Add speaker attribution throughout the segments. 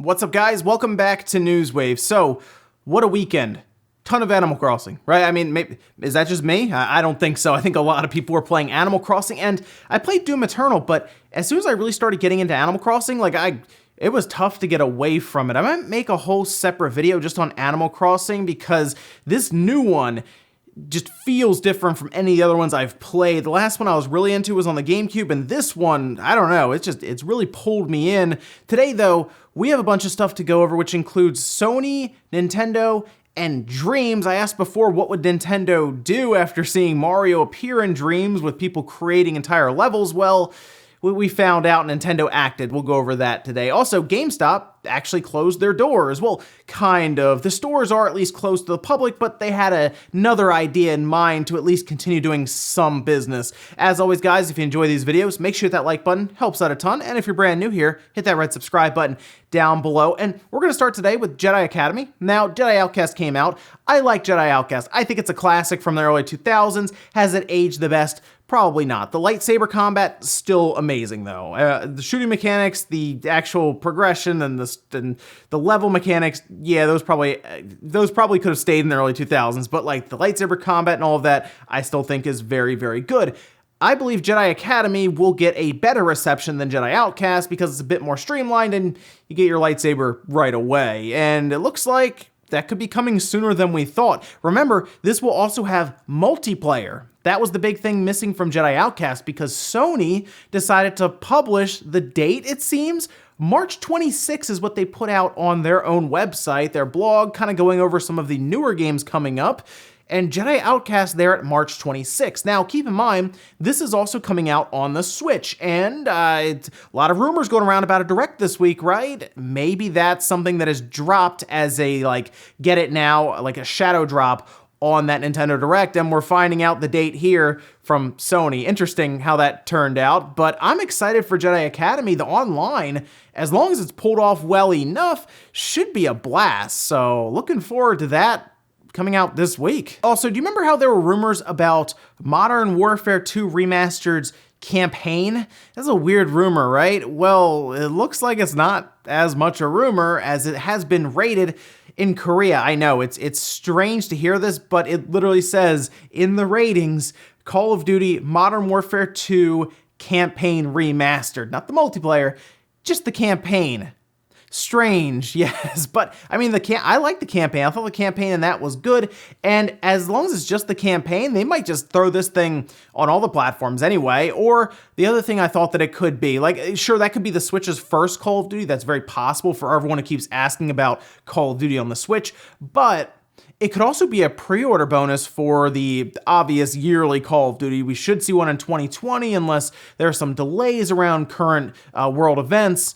Speaker 1: What's up, guys? Welcome back to Newswave. So, what a weekend. Ton of Animal Crossing, right? I mean, maybe, is that just me? I don't think so. I think a lot of people were playing Animal Crossing, and I played Doom Eternal, but as soon as I really started getting into Animal Crossing, it was tough to get away from it. I might make a whole separate video just on Animal Crossing because this new one just feels different from any of the other ones I've played. The last one I was really into was on the GameCube, and this one, I don't know, it's really pulled me in. Today, though, we have a bunch of stuff to go over, which includes Sony, Nintendo, and Dreams. I asked before, what would Nintendo do after seeing Mario appear in Dreams with people creating entire levels? Well, we found out Nintendo acted. We'll go over that today. Also, GameStop actually closed their doors. Well, kind of. The stores are at least closed to the public, but they had another idea in mind to at least continue doing some business. As always, guys, if you enjoy these videos, make sure that like button helps out a ton. And if you're brand new here, hit that red subscribe button down below. And we're going to start today with Jedi Academy. Now, Jedi Outcast came out. I like Jedi Outcast. I think it's a classic from the early 2000s. Has it aged the best? Probably not. The lightsaber combat, still amazing though. The shooting mechanics, the actual progression, and the level mechanics, yeah, those probably could have stayed in the early 2000s, but like the lightsaber combat and all of that, I still think is very, very good. I believe Jedi Academy will get a better reception than Jedi Outcast because it's a bit more streamlined and you get your lightsaber right away. And it looks like that could be coming sooner than we thought. Remember, this will also have multiplayer. That was the big thing missing from Jedi Outcast because Sony decided to publish the date, it seems. March 26 is what they put out on their own website, their blog, kind of going over some of the newer games coming up. And Jedi Outcast there at March 26. Now, keep in mind, this is also coming out on the Switch, and it's a lot of rumors going around about a Direct this week, right? Maybe that's something that is dropped as a, get it now, like a shadow drop on that Nintendo Direct, and we're finding out the date here from Sony. Interesting how that turned out, but I'm excited for Jedi Academy. The online, as long as it's pulled off well enough, should be a blast, so looking forward to that coming out this week. Also, do you remember how there were rumors about Modern Warfare 2 Remastered's campaign? That's a weird rumor, right? Well, it looks like it's not as much a rumor as it has been rated in Korea. I know, it's strange to hear this, but it literally says in the ratings, Call of Duty Modern Warfare 2 Campaign Remastered. Not the multiplayer, just the campaign. Strange, yes, but I mean, I like the campaign. I thought the campaign in that was good, and as long as it's just the campaign, they might just throw this thing on all the platforms anyway. Or the other thing I thought that it could be, sure, that could be the Switch's first Call of Duty. That's very possible for everyone who keeps asking about Call of Duty on the Switch, but it could also be a pre-order bonus for the obvious yearly Call of Duty. We should see one in 2020 unless there are some delays around current world events.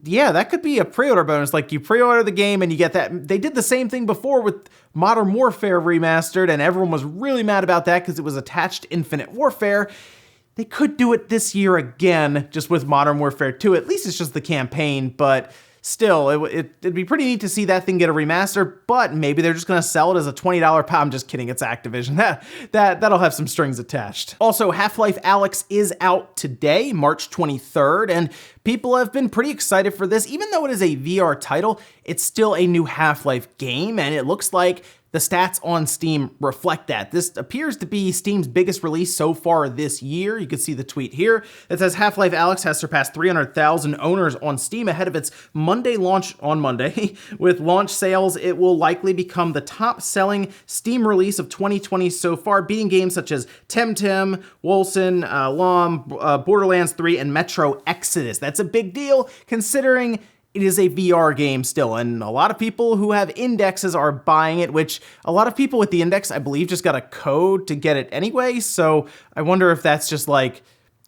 Speaker 1: Yeah, that could be a pre-order bonus. Like, you pre-order the game and you get that. They did the same thing before with Modern Warfare Remastered, and everyone was really mad about that because it was attached to Infinite Warfare. They could do it this year again, just with Modern Warfare 2. At least it's just the campaign, but still, it'd be pretty neat to see that thing get a remaster, but maybe they're just going to sell it as a $20 pack. I'm just kidding, it's Activision. That'll have some strings attached. Also, Half-Life Alyx is out today, March 23rd, and people have been pretty excited for this. Even though it is a VR title, it's still a new Half-Life game, and it looks like the stats on Steam reflect that. This appears to be Steam's biggest release so far this year. You can see the tweet here. It says Half-Life Alyx has surpassed 300,000 owners on Steam ahead of its Monday launch on Monday. With launch sales, it will likely become the top-selling Steam release of 2020 so far, beating games such as Temtem, Wolcen, Lom, Borderlands 3, and Metro Exodus. That's a big deal considering it is a VR game still, and a lot of people who have indexes are buying it, which a lot of people with the index, I believe, just got a code to get it anyway, so I wonder if that's just like,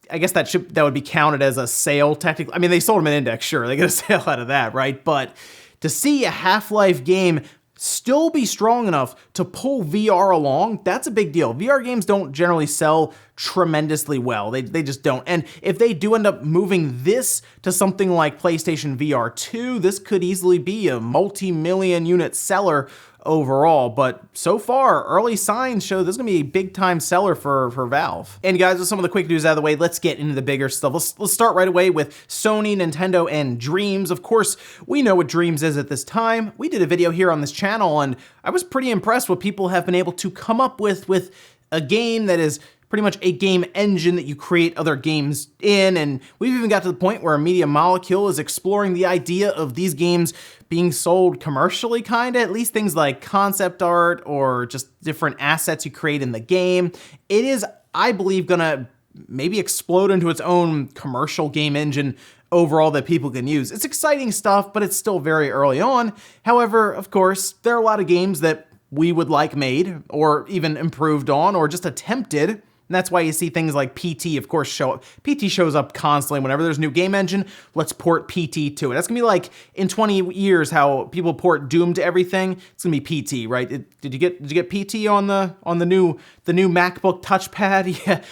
Speaker 1: I guess that would be counted as a sale technically. I mean, they sold them an index, sure, they get a sale out of that, right? But to see a Half-Life game still be strong enough to pull VR along, that's a big deal. VR games don't generally sell tremendously well. They just don't. And if they do end up moving this to something like PlayStation VR 2, this could easily be a multi-million unit seller overall. But so far, early signs show this is going to be a big-time seller for Valve. And guys, with some of the quick news out of the way, let's get into the bigger stuff. Let's start right away with Sony, Nintendo, and Dreams. Of course, we know what Dreams is at this time. We did a video here on this channel, and I was pretty impressed what people have been able to come up with a game that is pretty much a game engine that you create other games in, and we've even got to the point where Media Molecule is exploring the idea of these games being sold commercially, kinda, at least things like concept art or just different assets you create in the game. It is, I believe, gonna maybe explode into its own commercial game engine overall that people can use. It's exciting stuff, but it's still very early on. However, of course, there are a lot of games that we would like made or even improved on or just attempted. And that's why you see things like PT, of course, show up. PT shows up constantly whenever there's a new game engine. Let's port PT to it. That's gonna be like in 20 years how people port Doom to everything. It's gonna be PT, right? Did you get PT on the new MacBook touchpad? Yeah,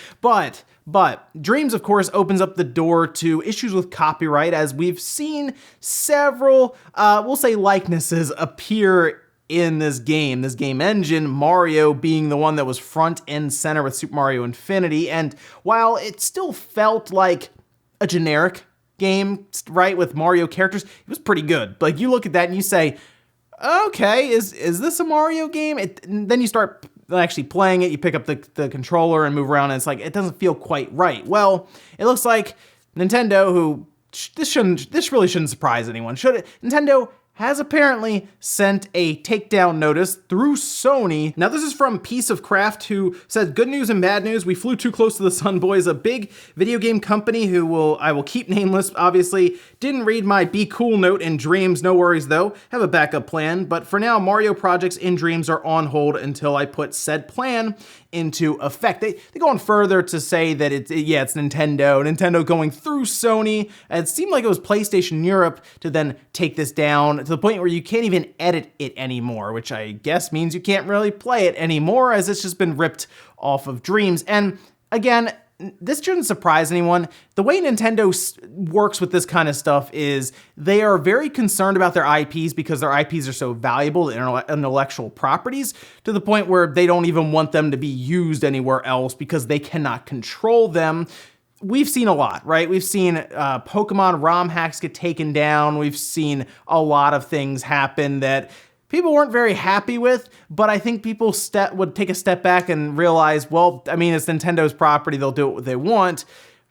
Speaker 1: but Dreams, of course, opens up the door to issues with copyright, as we've seen several, we'll say, likenesses appear in this game engine, Mario being the one that was front and center with Super Mario Infinity. And while it still felt like a generic game, right, with Mario characters, it was pretty good. Like, you look at that and you say, okay, is this a Mario game? And then you start actually playing it, you pick up the controller and move around, and it's like, it doesn't feel quite right. Well, it looks like Nintendo, who, this really shouldn't surprise anyone, should it? Nintendo has apparently sent a takedown notice through Sony. Now, this is from Piece of Craft, who said, good news and bad news. We flew too close to the sun, boys. A big video game company who I will keep nameless, obviously, didn't read my be cool note in Dreams. No worries, though. Have a backup plan. But for now, Mario projects in Dreams are on hold until I put said plan into effect. They go on further to say that it's Nintendo going through Sony. And it seemed like it was PlayStation Europe to then take this down to the point where you can't even edit it anymore, which I guess means you can't really play it anymore, as it's just been ripped off of Dreams. And again, this shouldn't surprise anyone. The way Nintendo works with this kind of stuff is they are very concerned about their IPs because their IPs are so valuable, the intellectual properties, to the point where they don't even want them to be used anywhere else because they cannot control them. We've seen a lot, right? We've seen Pokemon ROM hacks get taken down. We've seen a lot of things happen that people weren't very happy with, but I think people would take a step back and realize, well, I mean, it's Nintendo's property, they'll do what they want.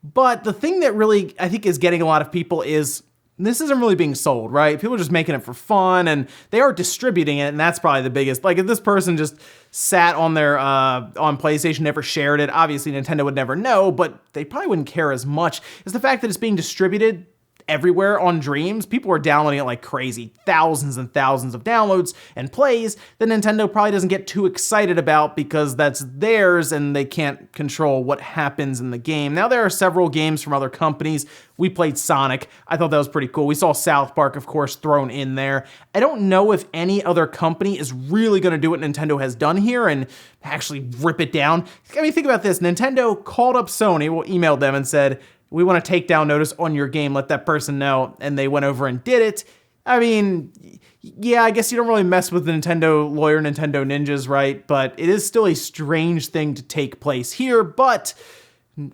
Speaker 1: But the thing that really, I think, is getting a lot of people is, this isn't really being sold, right? People are just making it for fun, and they are distributing it, and that's probably the biggest. Like, if this person just sat on their, on PlayStation, never shared it, obviously Nintendo would never know, but they probably wouldn't care as much. It's the fact that it's being distributed everywhere on Dreams. People are downloading it like crazy, thousands and thousands of downloads and plays that Nintendo probably doesn't get too excited about because that's theirs and they can't control what happens in the game. Now, there are several games from other companies. We played Sonic. I thought that was pretty cool. We saw South Park, of course, thrown in there. I don't know if any other company is really going to do what Nintendo has done here and actually rip it down. I mean, think about this. Nintendo called up Sony, emailed them and said, we want to take down notice on your game, let that person know, and they went over and did it. I mean, yeah, I guess you don't really mess with the Nintendo lawyer, Nintendo ninjas, right? But it is still a strange thing to take place here, but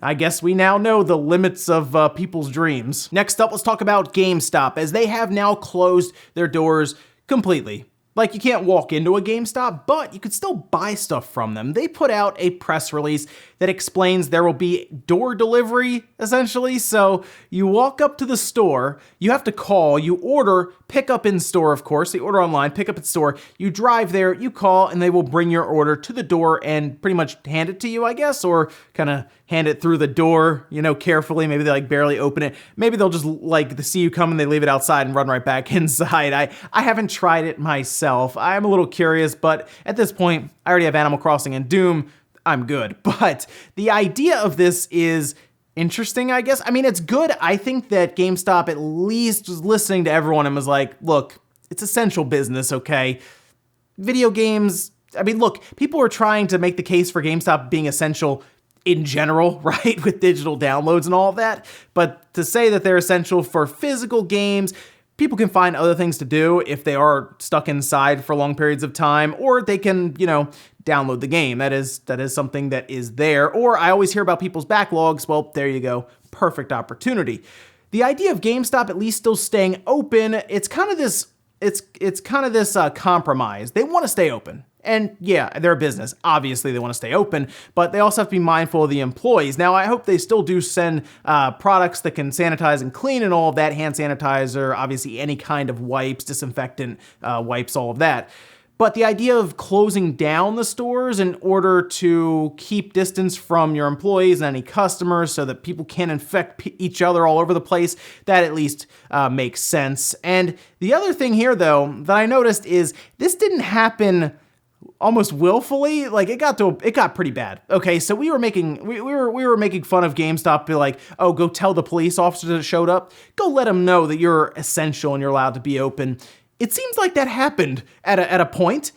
Speaker 1: I guess we now know the limits of people's dreams. Next up, let's talk about GameStop, as they have now closed their doors completely. Like, you can't walk into a GameStop, but you could still buy stuff from them. They put out a press release that explains there will be door delivery, essentially. So you walk up to the store, you have to call, you order, pick up in store, of course. You order online, pick up at store, you drive there, you call, and they will bring your order to the door and pretty much hand it to you, I guess, or kind of hand it through the door, you know, carefully. Maybe they like barely open it. Maybe they'll just like see you come and they leave it outside and run right back inside. I haven't tried it myself. I'm a little curious, but at this point, I already have Animal Crossing and Doom. I'm good. But the idea of this is interesting, I guess. I mean, it's good. I think that GameStop at least was listening to everyone and was like, look, it's essential business, okay? Video games, I mean, look, people are trying to make the case for GameStop being essential in general, right? With digital downloads and all of that. But to say that they're essential for physical games, people can find other things to do if they are stuck inside for long periods of time, or they can, download the game. That is something that is there. Or I always hear about people's backlogs. Well, there you go. Perfect opportunity. The idea of GameStop at least still staying open, it's kind of this compromise. They want to stay open. And yeah, they're a business. Obviously, they want to stay open, but they also have to be mindful of the employees. Now, I hope they still do send products that can sanitize and clean and all of that, hand sanitizer, obviously any kind of wipes, disinfectant wipes, all of that. But the idea of closing down the stores in order to keep distance from your employees and any customers so that people can't infect each other all over the place, that at least makes sense. And the other thing here, though, that I noticed is this didn't happen almost willfully. Like it got pretty bad. Okay, so we were making fun of GameStop, be like, oh, go tell the police officers that showed up, go let them know that you're essential and you're allowed to be open. It seems like that happened at a point.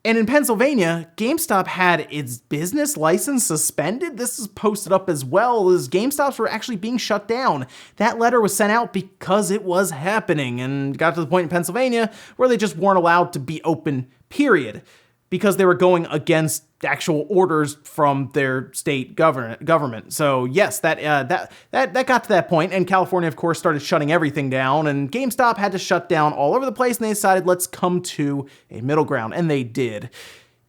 Speaker 1: And in Pennsylvania, GameStop had its business license suspended. This is posted up as well as GameStops were actually being shut down. That letter was sent out because it was happening and got to the point in Pennsylvania where they just weren't allowed to be open, period, because they were going against actual orders from their state government. So yes, that got to that point, and California, of course, started shutting everything down, and GameStop had to shut down all over the place, and they decided, let's come to a middle ground, and they did.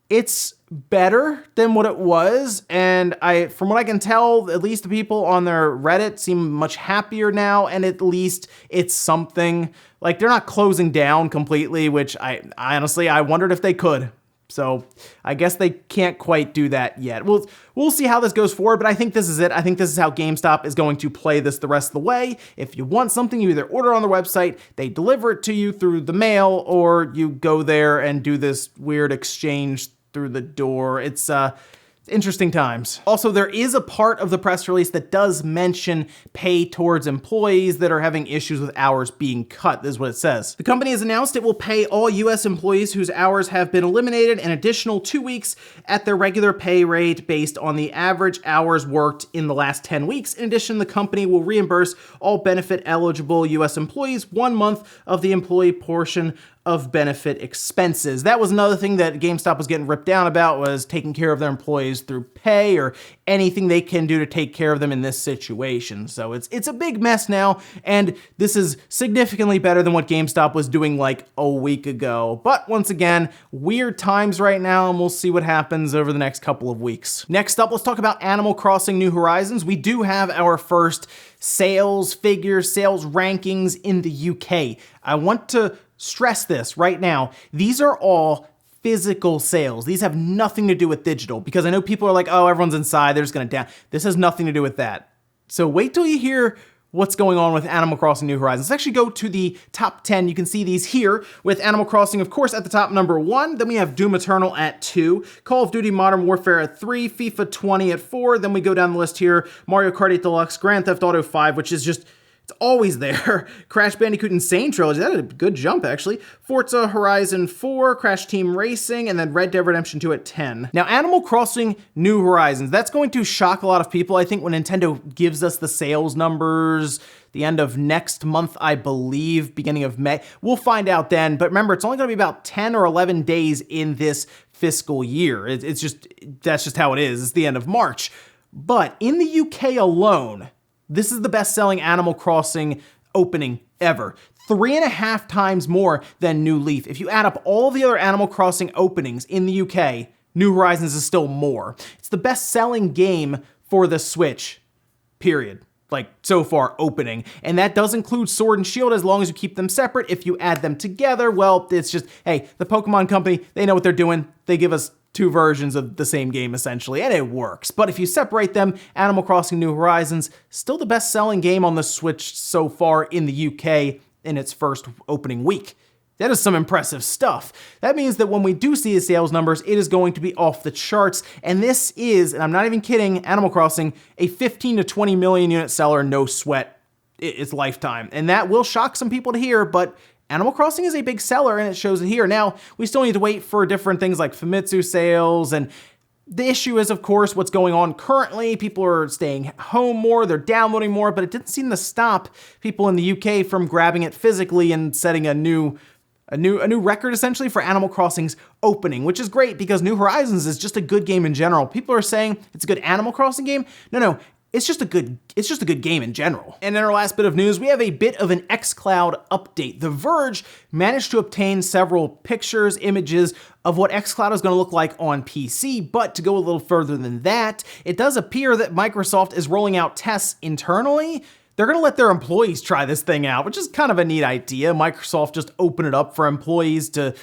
Speaker 1: It's better than what it was, and from what I can tell, at least the people on their Reddit seem much happier now, and at least it's something. Like, they're not closing down completely, which I honestly wondered if they could. So I guess they can't quite do that yet. We'll see how this goes forward, but I think this is it. I think this is how GameStop is going to play this the rest of the way. If you want something, you either order on their website, they deliver it to you through the mail, or you go there and do this weird exchange through the door. It's interesting times. Also, there is a part of the press release that does mention pay towards employees that are having issues with hours being cut. This is what it says. The company has announced it will pay all U.S. employees whose hours have been eliminated an additional 2 weeks at their regular pay rate based on the average hours worked in the last 10 weeks. In addition, the company will reimburse all benefit eligible U.S. employees 1 month of the employee portion of benefit expenses. That was another thing that GameStop was getting ripped down about, was taking care of their employees through pay or anything they can do to take care of them in this situation. So it's a big mess now, and this is significantly better than what GameStop was doing like a week ago. But once again, weird times right now, and we'll see what happens over the next couple of weeks. Next up, let's talk about Animal Crossing New Horizons. We do have our first sales figures, sales rankings in the UK. I want to stress this right now. These are all physical sales. These have nothing to do with digital, because I know people are like, oh, everyone's inside, they're just gonna down. This has nothing to do with that. So wait till you hear what's going on with Animal Crossing New Horizons. Let's actually go to the top 10. You can see these here with Animal Crossing, of course, at the top, number 1. Then we have Doom Eternal at 2, Call of Duty Modern Warfare at 3, FIFA 20 at 4. Then we go down the list here, Mario Kart 8 Deluxe, Grand Theft Auto 5, which is just, it's always there. Crash Bandicoot Insane Trilogy, that is a good jump, actually. Forza Horizon 4, Crash Team Racing, and then Red Dead Redemption 2 at 10. Now, Animal Crossing New Horizons, that's going to shock a lot of people. I think when Nintendo gives us the sales numbers the end of next month, I believe, beginning of May, we'll find out then. But remember, it's only going to be about 10 or 11 days in this fiscal year. That's just how it is. It's the end of March. But in the UK alone, this is the best-selling Animal Crossing opening ever. 3.5 times more than New Leaf. If you add up all the other Animal Crossing openings in the UK, New Horizons is still more. It's the best-selling game for the Switch, period. Like, so far, opening. And that does include Sword and Shield as long as you keep them separate. If you add them together, well, it's just, hey, the Pokemon Company, they know what they're doing. They give us 2 versions of the same game, essentially, and it works. But if you separate them, Animal Crossing New Horizons, still the best-selling game on the Switch so far in the UK in its first opening week. That is some impressive stuff. That means that when we do see the sales numbers, it is going to be off the charts, and this is, and I'm not even kidding, Animal Crossing, a 15 to 20 million unit seller, no sweat, its lifetime. And that will shock some people to hear, but Animal Crossing is a big seller, and it shows it here. Now, we still need to wait for different things like Famitsu sales and The issue is, of course, what's going on currently. People are staying home more, they're downloading more, but it didn't seem to stop people in the UK from grabbing it physically and setting a new record essentially for Animal Crossing's opening, which is great because New Horizons is just a good game in general. People are saying it's a good Animal Crossing game. No, it's just a good game in general. And in our last bit of news, we have a bit of an xCloud update. The Verge managed to obtain several pictures, images of what xCloud is going to look like on PC, but to go a little further than that, it does appear that Microsoft is rolling out tests internally. They're going to let their employees try this thing out, which is kind of a neat idea. Microsoft just opened it up for employees to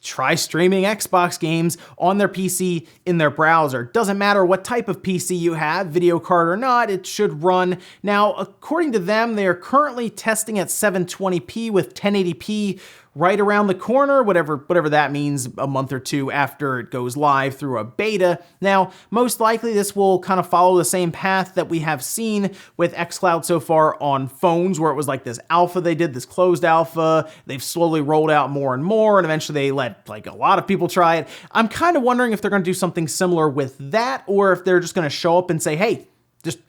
Speaker 1: try streaming Xbox games on their PC in their browser. Doesn't matter what type of PC you have, video card or not, it should run. Now, according to them, they are currently testing at 720p with 1080p right around the corner, whatever that means, a month or two after it goes live through a beta. Now, most likely this will kind of follow the same path that we have seen with xCloud so far on phones, where it was like this alpha they did, this closed alpha. They've slowly rolled out more and more, and eventually they let like a lot of people try it. I'm kind of wondering if they're going to do something similar with that, or if they're just going to show up and say, hey, just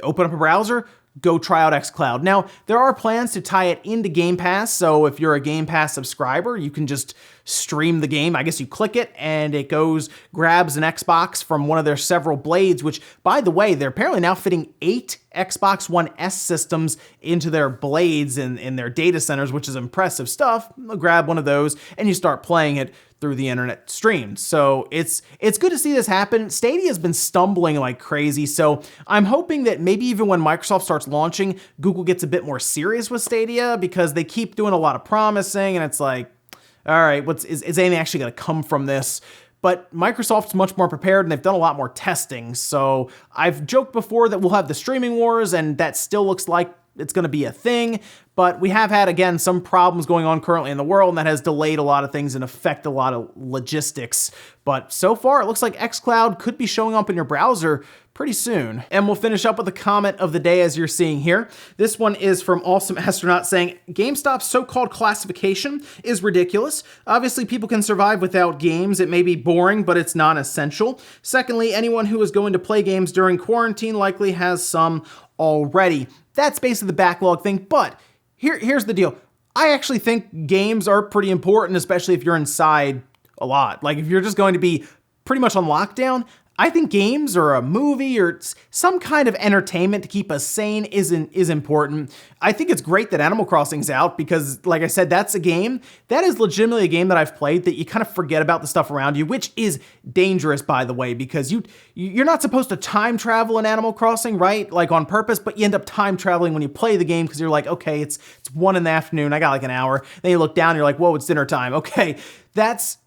Speaker 1: open up a browser, go try out xCloud. Now, there are plans to tie it into Game Pass, so if you're a Game Pass subscriber, you can just stream the game. I guess you click it, and it grabs an Xbox from one of their several blades, which, by the way, they're apparently now fitting 8 Xbox One S systems into their blades in their data centers, which is impressive stuff. You'll grab one of those, and you start playing it through the internet streamed. So it's good to see this happen. Stadia has been stumbling like crazy, so I'm hoping that maybe even when Microsoft starts launching, Google gets a bit more serious with Stadia, because they keep doing a lot of promising, and it's like, all right, is anything actually going to come from this? But Microsoft's much more prepared, and they've done a lot more testing. So I've joked before that we'll have the streaming wars, and that still looks like it's going to be a thing. But we have had, again, some problems going on currently in the world, and that has delayed a lot of things and affect a lot of logistics. But so far, it looks like xCloud could be showing up in your browser pretty soon. And we'll finish up with a comment of the day, as you're seeing here. This one is from Awesome Astronaut saying, GameStop's so-called classification is ridiculous. Obviously, people can survive without games. It may be boring, but it's non-essential. Secondly, anyone who is going to play games during quarantine likely has some already. That's basically the backlog thing, but here's the deal. I actually think games are pretty important, especially if you're inside a lot. Like if you're just going to be pretty much on lockdown, I think games or a movie or some kind of entertainment to keep us sane is important. I think it's great that Animal Crossing's out because, like I said, that's a game. That is legitimately a game that I've played that you kind of forget about the stuff around you, which is dangerous, by the way, because you're not supposed to time travel in Animal Crossing, right? Like on purpose, but you end up time traveling when you play the game because you're like, okay, it's 1 PM. I got like an hour. Then you look down and you're like, whoa, it's dinner time. Okay,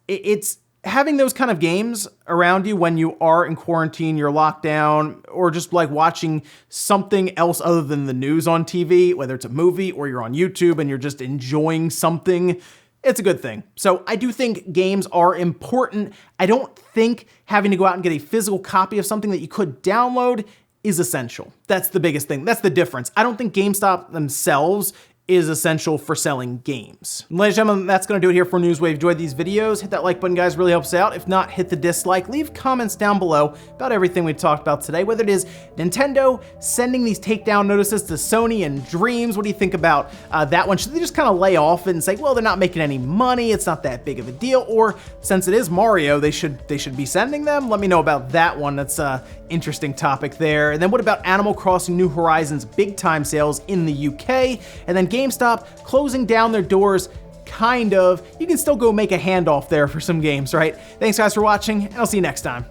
Speaker 1: it's having those kind of games around you when you are in quarantine, you're locked down, or just like watching something else other than the news on TV, whether it's a movie or you're on YouTube and you're just enjoying something, it's a good thing. So I do think games are important. I don't think having to go out and get a physical copy of something that you could download is essential. That's the biggest thing. That's the difference. I don't think GameStop themselves is essential for selling games. Ladies and gentlemen, that's gonna do it here for Newswave. Enjoyed these videos, hit that like button, guys, really helps out. If not, hit the dislike. Leave comments down below about everything we talked about today, whether it is Nintendo sending these takedown notices to Sony and Dreams. What do you think about that one? Should they just kind of lay off and say, well, they're not making any money, it's not that big of a deal, or since it is Mario, they should be sending them? Let me know about that one. That's interesting topic there. And then what about Animal Crossing New Horizons big time sales in the UK? And then GameStop closing down their doors, kind of. You can still go make a handoff there for some games, right? Thanks guys for watching, and I'll see you next time.